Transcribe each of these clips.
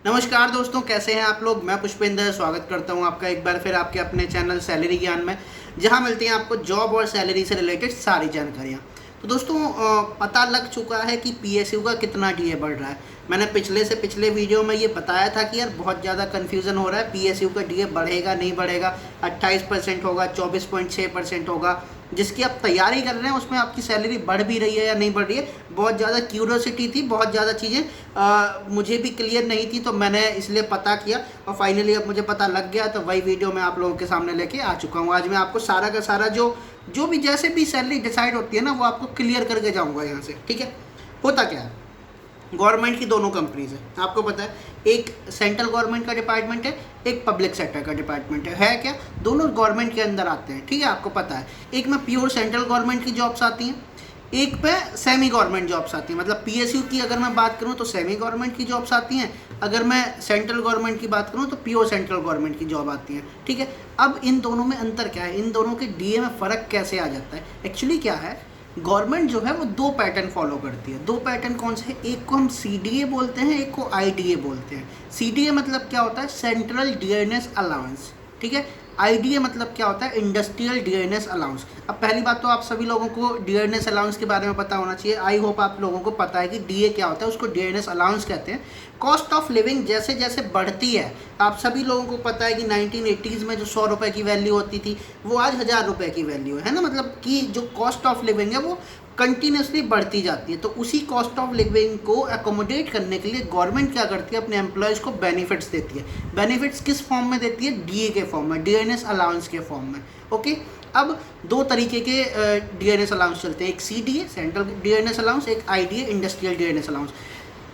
नमस्कार दोस्तों, कैसे हैं आप लोग। मैं पुष्पेंद्र स्वागत करता हूं आपका एक बार फिर आपके अपने चैनल सैलरी ज्ञान में, जहां मिलती हैं आपको जॉब और सैलरी से रिलेटेड सारी जानकारियां। तो दोस्तों पता लग चुका है कि पीएसयू का कितना डीए बढ़ रहा है। मैंने पिछले वीडियो में ये बताया था कि यार बहुत ज़्यादा कन्फ्यूज़न हो रहा है, पीएसयू का डीए बढ़ेगा नहीं बढ़ेगा, 28% होगा, 24.6% होगा। जिसकी आप तैयारी कर रहे हैं उसमें आपकी सैलरी बढ़ भी रही है या नहीं बढ़ रही है। बहुत ज़्यादा क्यूरियोसिटी थी, बहुत ज़्यादा चीज़ें मुझे भी क्लियर नहीं थी, तो मैंने इसलिए पता किया और फाइनली अब मुझे पता लग गया। तो वही वीडियो मैं आप लोगों के सामने लेके आ चुका हूँ। आज मैं आपको सारा का सारा जो भी जैसे भी सैलरी डिसाइड होती है ना, वो आपको क्लियर करके जाऊँगा यहाँ से। ठीक है, होता क्या है, गवर्नमेंट की दोनों कंपनीज है, आपको पता है। एक सेंट्रल गवर्नमेंट का डिपार्टमेंट है, एक पब्लिक सेक्टर का डिपार्टमेंट है क्या, दोनों गवर्नमेंट के अंदर आते हैं। ठीक है, आपको पता है। एक में प्योर सेंट्रल गवर्नमेंट की जॉब्स आती हैं, एक पे सेमी गवर्नमेंट जॉब्स आती हैं। मतलब पीएसयू की अगर मैं बात करूं तो सेमी गवर्नमेंट की जॉब्स आती हैं, अगर मैं सेंट्रल गवर्नमेंट की बात करूं तो प्योर सेंट्रल गवर्नमेंट की जॉब आती है। ठीक है, अब इन दोनों में अंतर क्या है, इन दोनों के डीए में फ़र्क कैसे आ जाता है। एक्चुअली क्या है, गवर्नमेंट जो है वो दो पैटर्न फॉलो करती है। दो पैटर्न कौन से हैं, एक को हम सीडीए बोलते हैं, एक को आईडीए बोलते हैं। सीडीए मतलब क्या होता है, सेंट्रल डियरनेस अलाउंस। ठीक है, आईडीए मतलब क्या होता है, इंडस्ट्रियल डियरनेस अलाउंस। अब पहली बात तो आप सभी लोगों को डियरनेस अलाउंस के बारे में पता होना चाहिए। आई होप आप लोगों को पता है कि डीए क्या होता है, उसको डियरनेस अलाउंस कहते हैं। कॉस्ट ऑफ लिविंग जैसे जैसे बढ़ती है, आप सभी लोगों को पता है कि 1980s में जो 100 रुपये की वैल्यू होती थी वो आज 1000 रुपये की वैल्यू है ना। मतलब कि जो कॉस्ट ऑफ लिविंग है वो कंटिन्यूसली बढ़ती जाती है। तो उसी कॉस्ट ऑफ लिविंग को अकोमोडेट करने के लिए गवर्नमेंट क्या करती है, अपने एम्प्लॉयज़ को बेनिफिट्स देती है। बेनिफिट्स किस फॉर्म में देती है, डीए के फॉर्म में, डियरनेस अलाउंस के फॉर्म में। ओके, अब दो तरीके के डियरनेस अलाउंस चलते हैं, एक सीडीए सेंट्रल डियरनेस अलाउंस, एक आईडीए इंडस्ट्रियल डियरनेस अलाउंस।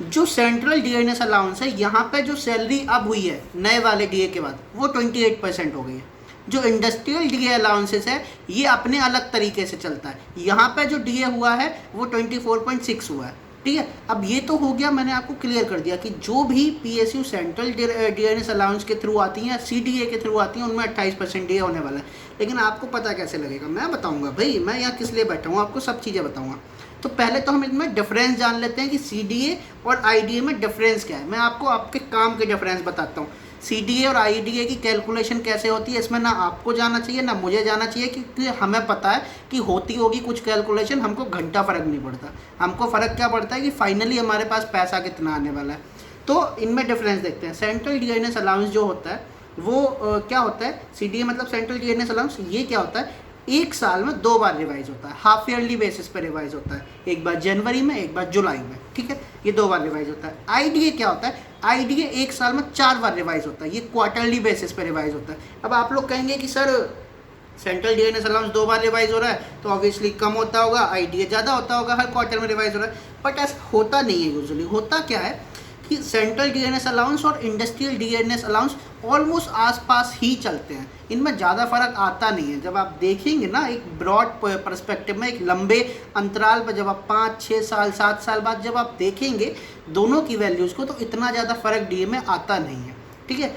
जो सेंट्रल डियरनेस अलाउंस है, यहाँ पे जो सैलरी अब हुई है नए वाले डीए के बाद, वो 28% हो गई है। जो इंडस्ट्रियल डीए अलाउंसेस है ये अपने अलग तरीके से चलता है। यहाँ पे जो डीए हुआ है वो 24.6 हुआ है। ठीक है, अब ये तो हो गया, मैंने आपको क्लियर कर दिया कि जो भी पीएसयू सेंट्रल डियरनेस अलाउंस के थ्रू आती हैं या सीडीए के थ्रू आती हैं, उनमें 28% डीए होने वाला है। लेकिन आपको पता कैसे लगेगा, मैं बताऊंगा भाई, मैं यहाँ किस लिए बैठा हूँ, आपको सब चीज़ें बताऊंगा। तो पहले तो हम इनमें डिफरेंस जान लेते हैं कि सीडीए और आईडीए में डिफरेंस क्या है। मैं आपको आपके काम के डिफरेंस बताता हूँ। सीडीए और आईडीए की कैलकुलेशन कैसे होती है, इसमें ना आपको जाना चाहिए ना मुझे जाना चाहिए, क्योंकि हमें पता है कि होती होगी कुछ कैलकुलेशन, हमको घंटा फ़र्क नहीं पड़ता। हमको फ़र्क क्या पड़ता है कि फाइनली हमारे पास पैसा कितना आने वाला है। तो इनमें डिफरेंस देखते हैं। सेंट्रल डियरनेस अलाउंस जो होता है वो क्या होता है, सीडीए मतलब सेंट्रल डियरनेस अलाउंस, ये क्या होता है, एक साल में 2 बार रिवाइज होता है, हाफ ईयरली बेसिस पर रिवाइज होता है। एक बार जनवरी में, एक बार जुलाई में। ठीक है, ये 2 बार रिवाइज होता है। आईडीए क्या होता है, आईडीए एक साल में 4 बार रिवाइज होता है, ये क्वार्टरली बेसिस पर रिवाइज होता है। अब आप लोग कहेंगे कि सर सेंट्रल डियरनेस अलाउंस 2 बार रिवाइज हो रहा है तो ऑब्वियसली कम होता होगा, आईडीए ज़्यादा होता होगा, हर क्वार्टर में रिवाइज हो रहा है। बट ऐसा होता नहीं है। यूजुअली होता क्या है कि सेंट्रल डियरनेस अलाउंस और इंडस्ट्रियल डियरनेस अलाउंस ऑलमोस्ट आसपास ही चलते हैं, इनमें ज़्यादा फर्क आता नहीं है। जब आप देखेंगे ना एक ब्रॉड पर्सपेक्टिव में, एक लंबे अंतराल पर, जब आप 5, 6 साल, 7 साल बाद जब आप देखेंगे दोनों की वैल्यूज़ को, तो इतना ज़्यादा फर्क डीए में आता नहीं है। ठीक है,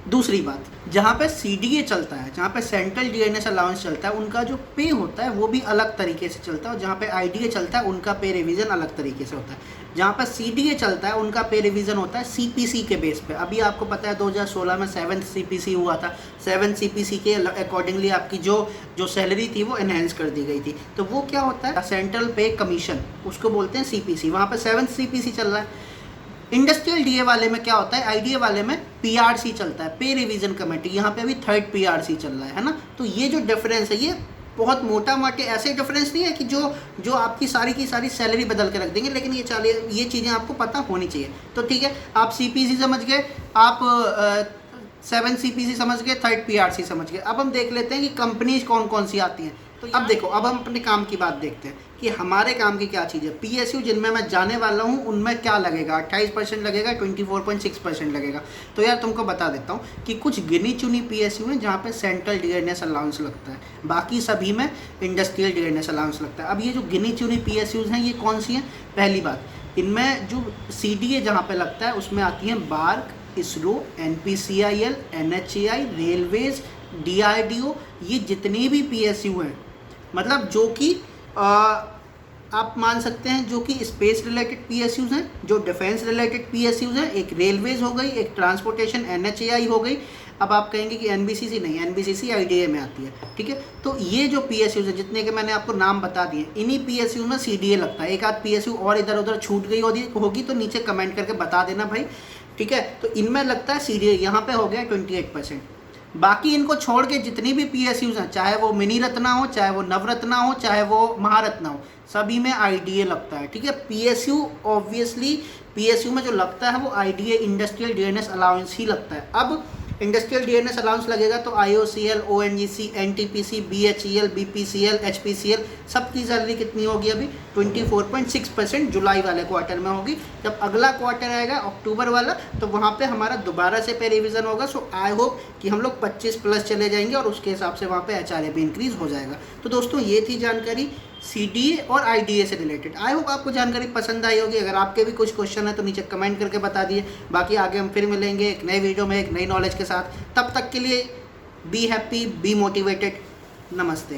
दूसरी बात, जहाँ पे सीडीए चलता है, जहाँ पे सेंट्रल डियरनेस अलाउंस चलता है, उनका जो पे होता है वो भी अलग तरीके से चलता है। और जहाँ पे आईडीए चलता है उनका पे रिवीजन अलग तरीके से होता है। जहाँ पर सीडीए चलता है उनका पे रिवीजन होता है सीपीसी के बेस पे। अभी आपको पता है 2016 में 7th सीपीसी हुआ था। 7th सीपीसी के अकॉर्डिंगली आपकी जो सैलरी थी वो एनहेंस कर दी गई थी। तो वो क्या होता है, सेंट्रल पे कमीशन, उसको बोलते हैं सीपीसी। वहाँ पर 7th सीपीसी चल रहा है। इंडस्ट्रियल डीए वाले में क्या होता है, आईडीए वाले में पीआरसी चलता है, पे रिवीजन कमेटी। यहाँ पे अभी 3rd पीआरसी चल रहा है ना। तो ये जो डिफरेंस है, ये बहुत मोटा मोटे ऐसे डिफरेंस नहीं है कि जो आपकी सारी की सारी सैलरी बदल के रख देंगे, लेकिन ये चीज़ें आपको पता होनी चाहिए। तो ठीक है, आप सीपीसी समझ गए, आप 7 सीपीसी समझ गए, 3rd पीआरसी समझ गए। अब हम देख लेते हैं कि कंपनीज कौन कौन सी आती हैं। तो अब देखो, अब हम अपने काम की बात देखते हैं कि हमारे काम की क्या चीज़ है। पीएसयू जिनमें मैं जाने वाला हूँ उनमें क्या लगेगा, 28% लगेगा, 24.6% लगेगा। तो यार तुमको बता देता हूँ कि कुछ गिनी चुनी पीएसयू हैं जहाँ पे सेंट्रल डियरनेस अलाउंस लगता है, बाकी सभी में इंडस्ट्रियल डियरनेस अलाउंस लगता है। अब ये जो गिनी चुनी पीएसयूज़ हैं ये कौन सी हैं, पहली बात, इनमें जो सीडीए जहाँ पे लगता है उसमें आती हैं BARC, ISRO, NPCIL, NHAI, railways, DRDO. ये जितने भी पीएसयू हैं, मतलब जो कि आप मान सकते हैं जो कि स्पेस रिलेटेड PSUs हैं, जो डिफेंस रिलेटेड PSUs हैं, एक रेलवेज हो गई, एक ट्रांसपोर्टेशन NHAI हो गई। अब आप कहेंगे कि NBCC नहीं, NBCC IDA में आती है, ठीक है। तो ये जो PSUs हैं जितने के मैंने आपको नाम बता दिए, इन्हीं PSU में CDA लगता है। एक आध PSU और इधर उधर छूट गई होगी तो नीचे कमेंट करके बता देना भाई, ठीक है। तो इनमें लगता है CDA, यहाँ पे हो गया 28%। बाकी इनको छोड़ के जितनी भी PSUs हैं, चाहे वो मिनी रत्ना हो, चाहे वो नवरत्ना हो, चाहे वो महारत्ना हो, सभी में IDA लगता है, ठीक है। PSU ऑब्वियसली PSU में जो लगता है वो IDA इंडस्ट्रियल DNS अलाउंस ही लगता है। अब इंडस्ट्रियल DNS अलाउंस लगेगा तो IOCL, ONGC, NTPC, BHEL, BPCL, HPCL सबकी सैलरी कितनी होगी अभी 24.6% जुलाई वाले क्वार्टर में होगी। जब अगला क्वार्टर आएगा अक्टूबर वाला तो वहाँ पे हमारा दोबारा से पे रिविज़न होगा। सो आई होप कि हम लोग 25 प्लस चले जाएंगे और उसके हिसाब से वहाँ पे HRA भी इंक्रीज़ हो जाएगा। तो दोस्तों ये थी जानकारी CDA और IDA से रिलेटेड। आई होप आपको जानकारी पसंद आई होगी। अगर आपके भी कुछ क्वेश्चन है तो नीचे कमेंट करके बता दिए। बाकी आगे हम फिर मिलेंगे एक नए वीडियो में एक नई नॉलेज के साथ। तब तक के लिए बी हैप्पी, बी मोटिवेटेड। नमस्ते।